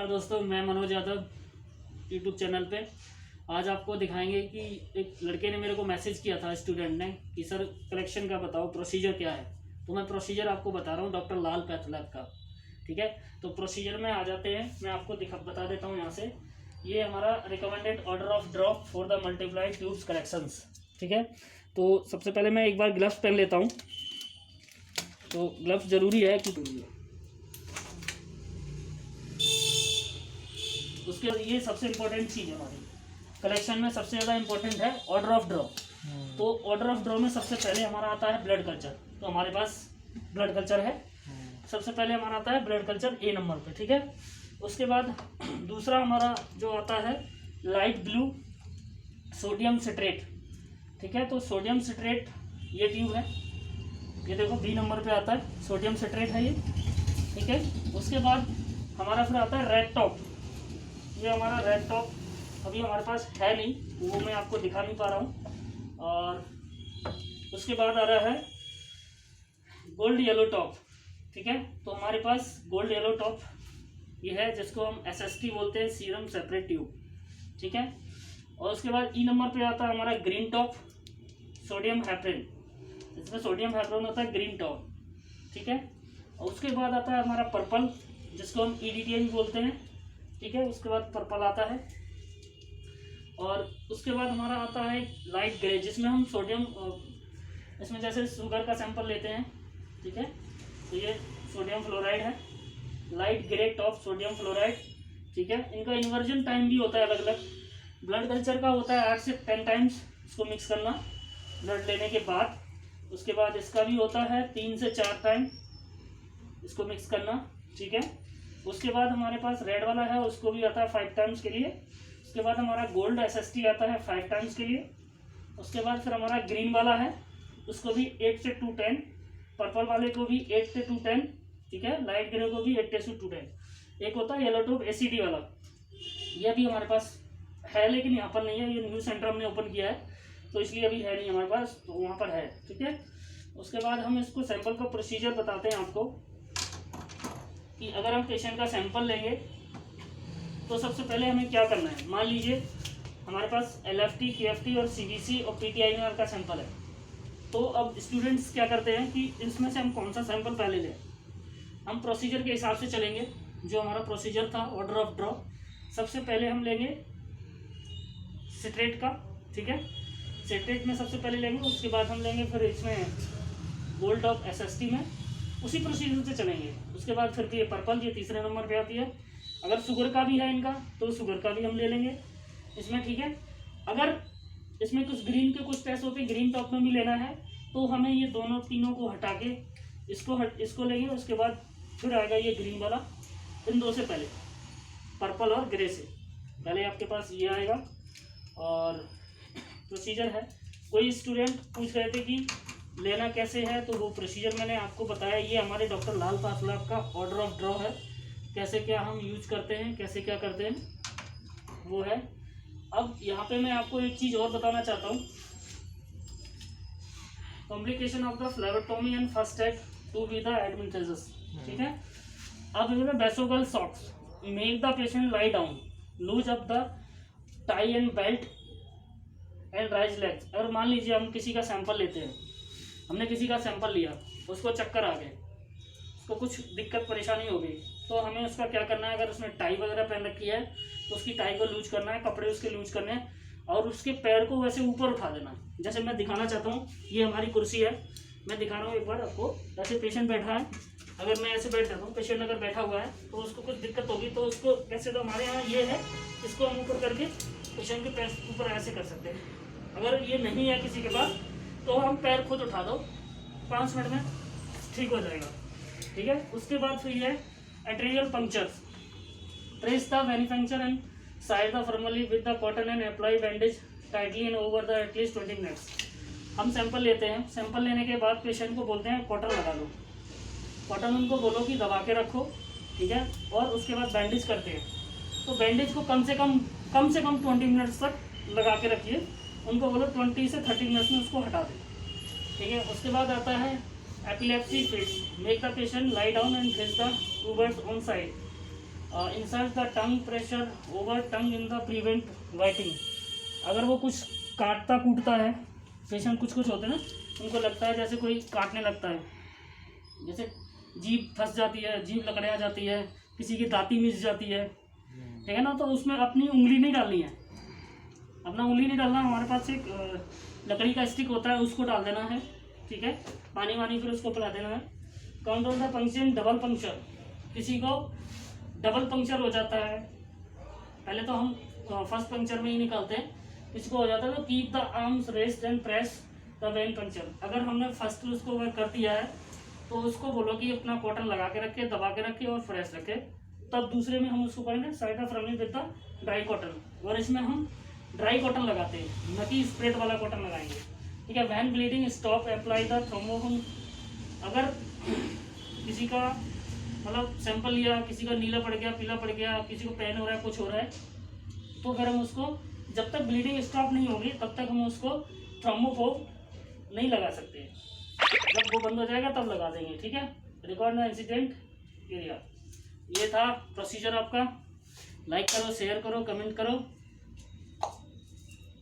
नमस्कार दोस्तों, मैं मनोज यादव यूट्यूब चैनल पे। आज आपको दिखाएंगे कि एक लड़के ने मेरे को मैसेज किया था, स्टूडेंट ने, कि सर कलेक्शन का बताओ, प्रोसीजर क्या है। तो मैं प्रोसीजर आपको बता रहा हूँ डॉक्टर लाल पैथ लैब का। ठीक है, तो प्रोसीजर में आ जाते हैं। मैं आपको बता देता हूँ यहाँ से। ये हमारा recommended order of drop for the multiplied tubes collections. ठीक है, तो सबसे पहले मैं एक बार ग्लव्स पहन लेता हूँ। तो ग्लव्स ज़रूरी है कि उसके बाद ये सबसे इम्पोर्टेंट चीज़ है हमारी कलेक्शन में। सबसे ज़्यादा इम्पोर्टेंट है ऑर्डर ऑफ ड्रॉ। तो ऑर्डर ऑफ ड्रॉ में सबसे पहले हमारा आता है ब्लड कल्चर। तो हमारे पास ब्लड कल्चर है। सबसे पहले हमारा आता है ब्लड कल्चर ए नंबर पे। ठीक है, उसके बाद दूसरा हमारा जो आता है लाइट ब्लू सोडियम सिट्रेट। ठीक है, तो सोडियम सिट्रेट ये ट्यूब है, ये देखो बी नंबर पे आता है, सोडियम सिट्रेट है ये। ठीक है, उसके बाद हमारा फिर आता है रेड टॉप। ये हमारा रेड टॉप अभी हमारे पास है नहीं, वो मैं आपको दिखा नहीं पा रहा हूँ। और उसके बाद आ रहा है गोल्ड येलो टॉप। ठीक है, तो हमारे पास गोल्ड येलो टॉप ये है, जिसको हम SST बोलते हैं, सीरम सेपरेट ट्यूब। ठीक है, और उसके बाद ई नंबर पे आता है हमारा ग्रीन टॉप सोडियम हेपरिन। इसमें सोडियम हेपरिन होता है ग्रीन टॉप। ठीक है, और उसके बाद आता है हमारा पर्पल, जिसको हम EDTA बोलते हैं। ठीक है, उसके बाद पर्पल आता है। और उसके बाद हमारा आता है लाइट ग्रे, जिसमें हम सोडियम, इसमें जैसे शुगर का सैंपल लेते हैं। ठीक है, तो ये सोडियम फ्लोराइड है, light grey top sodium fluoride. ठीक है, इनका इन्वर्जन टाइम भी होता है अलग अलग। ब्लड कल्चर का होता है 8 से 10 टाइम्स इसको मिक्स करना ब्लड लेने के बाद। उसके बाद इसका भी होता है 3 से 4 टाइम इसको मिक्स करना। ठीक है, उसके बाद हमारे पास रेड वाला है, उसको भी आता है 5 टाइम्स के लिए। उसके बाद हमारा गोल्ड SST आता है 5 टाइम्स के लिए। उसके बाद फिर हमारा ग्रीन वाला है, उसको भी 8 से 210। पर्पल वाले को भी 8 से 210। ठीक है, लाइट ग्रे को भी 8 से 210। एक होता है येलो टॉप ACD वाला, ये भी हमारे पास है लेकिन यहाँ पर नहीं है, ये न्यू सेंटर हमने ओपन किया है, तो इसलिए अभी है नहीं हमारे पास, तो वहाँ पर है। ठीक है, उसके बाद हम इसको सैंपल का प्रोसीजर बताते हैं आपको कि अगर हम पेशेंट का सैंपल लेंगे तो सबसे पहले हमें क्या करना है। मान लीजिए हमारे पास LFT, KFT और CBC और PTINR का सैंपल है। तो अब स्टूडेंट्स क्या करते हैं कि इसमें से हम कौन सा सैंपल पहले लें। हम प्रोसीजर के हिसाब से चलेंगे, जो हमारा प्रोसीजर था ऑर्डर ऑफ ड्रॉ। सबसे पहले हम लेंगे सिट्रेट का। ठीक है, सिट्रेट में सबसे पहले लेंगे, उसके बाद हम लेंगे फिर इसमें गोल्ड ऑफ SST में, उसी प्रोसीजर से चलेंगे। उसके बाद फिर ये पर्पल, ये तीसरे नंबर पे आती है। अगर शुगर का भी है इनका तो शुगर का भी हम ले लेंगे इसमें। ठीक है, अगर इसमें कुछ ग्रीन के कुछ टेस्ट होते हैं, ग्रीन टॉप में भी लेना है, तो हमें ये दोनों तीनों को हटा के इसको लेंगे। उसके बाद फिर आएगा ये ग्रीन वाला, इन दो से पहले पर्पल और ग्रे से पहले आपके पास ये आएगा। और प्रोसीजर है, कोई स्टूडेंट पूछ रहे थे कि लेना कैसे है, तो वो प्रोसीजर मैंने आपको बताया। ये हमारे डॉक्टर लाल पैथ लैब का ऑर्डर ऑफ ड्रॉ है, कैसे क्या हम यूज करते हैं, कैसे क्या करते हैं, वो है। अब यहाँ पे मैं आपको एक चीज़ और बताना चाहता हूँ, complication of the phlebotomy and first aid to be the admittance. ठीक है, अब vasovagal shocks make the patient lie down, loose up the tie and belt and raise legs. और मान लीजिए हम किसी का सैंपल लेते हैं, हमने किसी का सैंपल लिया, उसको चक्कर आ गए, उसको कुछ दिक्कत परेशानी हो गई, तो हमें उसका क्या करना है। अगर उसने टाई वगैरह पहन रखी है तो उसकी टाई को लूज करना है, कपड़े उसके लूज करने हैं, और उसके पैर को वैसे ऊपर उठा देना है। जैसे मैं दिखाना चाहता हूँ, ये हमारी कुर्सी है, मैं दिखा रहा हूँ एक बार आपको। ऐसे पेशेंट बैठा है, अगर मैं ऐसे बैठ जाता हूँ, पेशेंट अगर बैठा हुआ है तो उसको कुछ दिक्कत होगी, तो उसको कैसे, तो हमारे यहाँ ये है, इसको हम ऊपर करके पेशेंट के पैर ऊपर ऐसे कर सकते हैं। अगर ये नहीं है किसी के पास तो हम पैर खुद उठा दो, 5 मिनट में ठीक हो जाएगा। ठीक है, उसके बाद फिर ये arterial punctures, trace the manufacture and side the formally with the cotton and apply bandage tightly and over the at least 20 minutes. हम सैंपल लेते हैं, सैंपल लेने के बाद पेशेंट को बोलते हैं कॉटन लगा लो, कॉटन उनको बोलो कि दबा के रखो। ठीक है, और उसके बाद बैंडेज करते हैं, तो बैंडेज को कम से कम 20 मिनट्स तक लगा के रखिए। उनको बोलो 20 से 30 मिनट्स में उसको हटा दें। ठीक है, उसके बाद आता है epilepsy fits, make the patient lie down and face the to birds on side. Insert the tongue pressure over tongue in the prevent biting. अगर वो कुछ काटता कूटता है, पेशेंट कुछ होते हैं ना, उनको लगता है जैसे कोई काटने लगता है, जैसे जीभ फंस जाती है, जीभ लकड़िया जाती है, किसी की दांती मिस जाती है, ठीक है ना, तो उसमें अपनी उंगली नहीं डालनी है, अपना उंगली नहीं डालना। हमारे पास एक लकड़ी का स्टिक होता है, उसको डाल देना है, ठीक है, पानी वानी फिर उसको पिला देना है। Count on the puncture double puncture, किसी को डबल पंक्चर हो जाता है, पहले तो हम फर्स्ट पंक्चर में ही निकालते हैं, किसी को हो जाता है तो keep the arms rest and press the when puncture. अगर हमने फर्स्ट उसको कर दिया है तो उसको बोलो कि अपना कॉटन लगा के रखे, दबा के रखे और फ्रेश रखे, तब दूसरे में हम उसको करेंगे side of running with the dry cotton. और इसमें हम ड्राई कॉटन लगाते हैं, न कि स्प्रेड वाला कॉटन लगाएंगे, ठीक है। When bleeding stop apply the thrombin. अगर किसी का मतलब सैंपल लिया, किसी का नीला पड़ गया, पीला पड़ गया, किसी को पेन हो रहा है, कुछ हो रहा है, तो फिर हम उसको जब तक ब्लीडिंग स्टॉप नहीं होगी तब तक हम उसको थ्रोम्बोफोब नहीं लगा सकते, जब वो बंद हो जाएगा तब लगा देंगे, ठीक है। रिकॉर्ड द इंसिडेंट एरिया, ये था प्रोसीजर आपका। लाइक करो, शेयर करो, कमेंट करो।